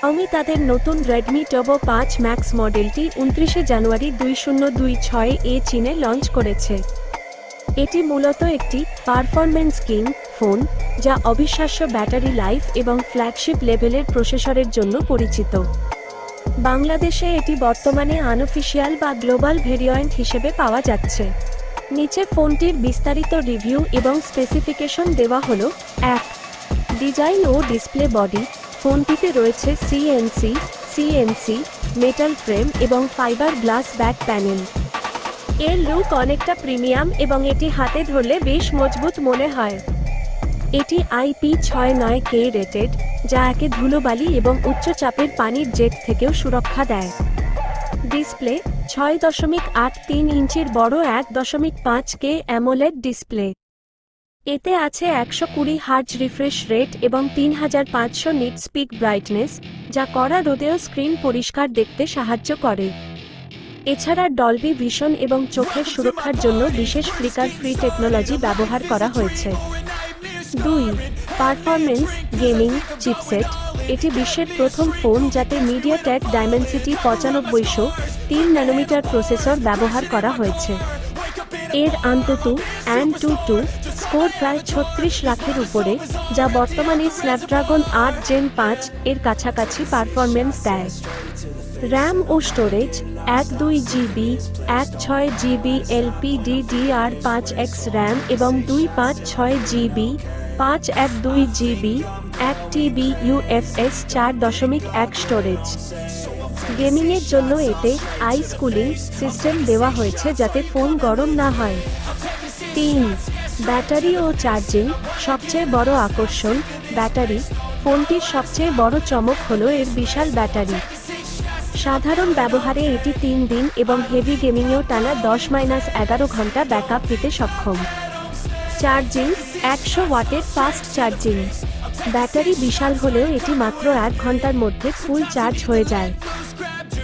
Xiaomi তাদের নতুন Redmi Turbo 5 Max মডেলটি 29 জানুয়ারি 2026 চীনে লঞ্চ করেছে। এটি মূলত একটি পারফরম্যান্স কিং ফোন, যা অবিশ্বাস্য ব্যাটারি লাইফ এবং ফ্ল্যাগশিপ লেভেলের প্রসেসরের জন্য পরিচিত। বাংলাদেশে এটি বর্তমানে আনঅফিশিয়াল বা গ্লোবাল ভেরিয়েন্ট হিসেবে পাওয়া যাচ্ছে। নিচে ফোনটির বিস্তারিত রিভিউ এবং স্পেসিফিকেশন দেওয়া হলো। 1. ডিজাইন ও ডিসপ্লে বডি। ফোনটিতে রয়েছে সিএনসি মেটাল ফ্রেম এবং ফাইবার গ্লাস ব্যাক প্যানেল। এর লুক অনেকটা প্রিমিয়াম এবং এটি হাতে ধরলে বেশ মজবুত মনে হয়। এটি IP69K রেটেড, যা একে ধুলোবালি এবং উচ্চ চাপের পানির জেট থেকেও সুরক্ষা দেয়। ডিসপ্লে 6.83 ইঞ্চির বড় 1.5K অ্যামোলেড ডিসপ্লে। এতে আছে 120 হার্জ রিফ্রেশ রেট এবং 3500 নিটস পিক ব্রাইটনেস, যা কড়া রোদেও স্ক্রিন পরিষ্কার দেখতে সাহায্য করে। এছাড়া ডলবি ভিশন এবং চোখের সুরক্ষার জন্য বিশেষ ফ্লিকার ফ্রি টেকনোলজি ব্যবহার করা হয়েছে। 2. Performance gaming chipset. এটি বিশ্বের প্রথম ফোন যাতে মিডিয়াটেক ডাইমেনসিটি 9500 3 ন্যানোমিটার প্রসেসর ব্যবহার করা হয়েছে। এর AnTuTu স্কোর প্রায় 36 লাখের উপরে, যা বর্তমানে স্ন্যাপড্রাগন 8 জেন 5 এর কাছাকাছি পারফরম্যান্স দেয়। র্যাম ও storage 12 GB 16 GB LPDDR5X RAM এবং 256 জিবি 512 জিবি 1 TB UFS 4.1 স্টোরেজ। গেমিংয়ের জন্য এতে আইস কুলিং সিস্টেম দেওয়া হয়েছে যাতে ফোন গরম না হয়। 3. ব্যাটারি ও চার্জিং। সবচেয়ে বড় আকর্ষণ ব্যাটারি। ফোনটির সবচেয়ে বড় চমক হলো এর বিশাল ব্যাটারি। সাধারণ ব্যবহারে এটি 3 দিন এবং হেভি গেমিংয়েও টানা 10-11 ঘন্টা ব্যাকআপ দিতে সক্ষম। চার্জিং 100 ওয়াটের ফাস্ট চার্জিং। ব্যাটারি বিশাল হলেও এটি মাত্র 1 ঘন্টার মধ্যে ফুল চার্জ হয়ে যায়।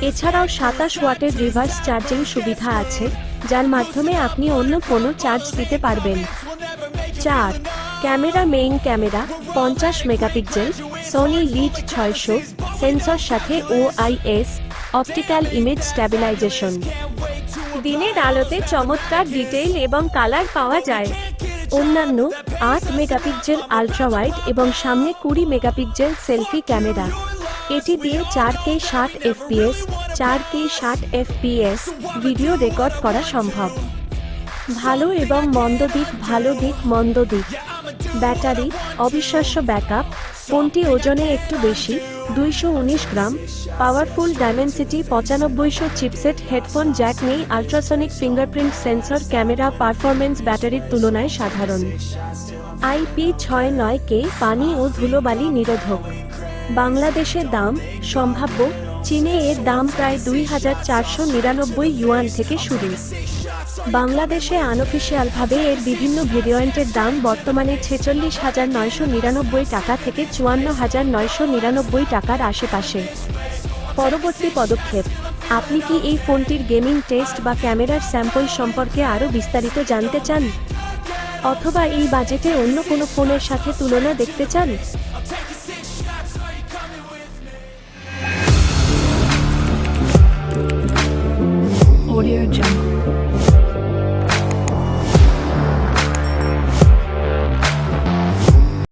এছাড়াও 27 ওয়াটের রিভার্স চার্জিং সুবিধা আছে, যার মাধ্যমে আপনি অন্য কোনো চার্জ দিতে পারবেন। 4. Camera main camera 50 megapixel Sony LYT 600 sensor সাথে OIS অপটিক্যাল ইমেজ স্ট্যাবিলাইজেশন। দিনের আলোতে চমৎকার ডিটেইল এবং কালার পাওয়া যায়। অন্যান্য 8 মেগাপিক্সেল আলট্রা ওয়াইড এবং সামনে 20 মেগাপিক্সেল সেলফি ক্যামেরা। এটি দিয়ে 4K 60 FPS 4K 60 FPS video record করা সম্ভব। ভালো এবং মন্দ দিক। ভালো দিক মন্দ দিক। ব্যাটারি অবিশ্বাস্য ব্যাকআপ। ফোনটি ওজনে একটু বেশি 219 গ্রাম। Powerful Dimensity 9500 chipset. Headphone jack নেই। Ultrasonic fingerprint sensor. Camera performance ব্যাটারির তুলনায় সাধারণ। IP69K পানি ও ধুলোবালি নিরোধক। বাংলাদেশে দাম সম্ভাব্য। চীনে এর দাম প্রায় 2499 ইউয়ান থেকে শুরু। বাংলাদেশে আনঅফিশিয়ালভাবে এর বিভিন্ন ভেরিয়েন্টের দাম বর্তমানে 46,999 টাকা থেকে 54,999 টাকার আশেপাশে। পরবর্তী পদক্ষেপ। আপনি কি এই ফোনটির গেমিং টেস্ট বা ক্যামেরার স্যাম্পল সম্পর্কে আরও বিস্তারিত জানতে চান? অথবা এই বাজেটে অন্য কোনো ফোনের সাথে তুলনা দেখতে চান? Audio Jungle.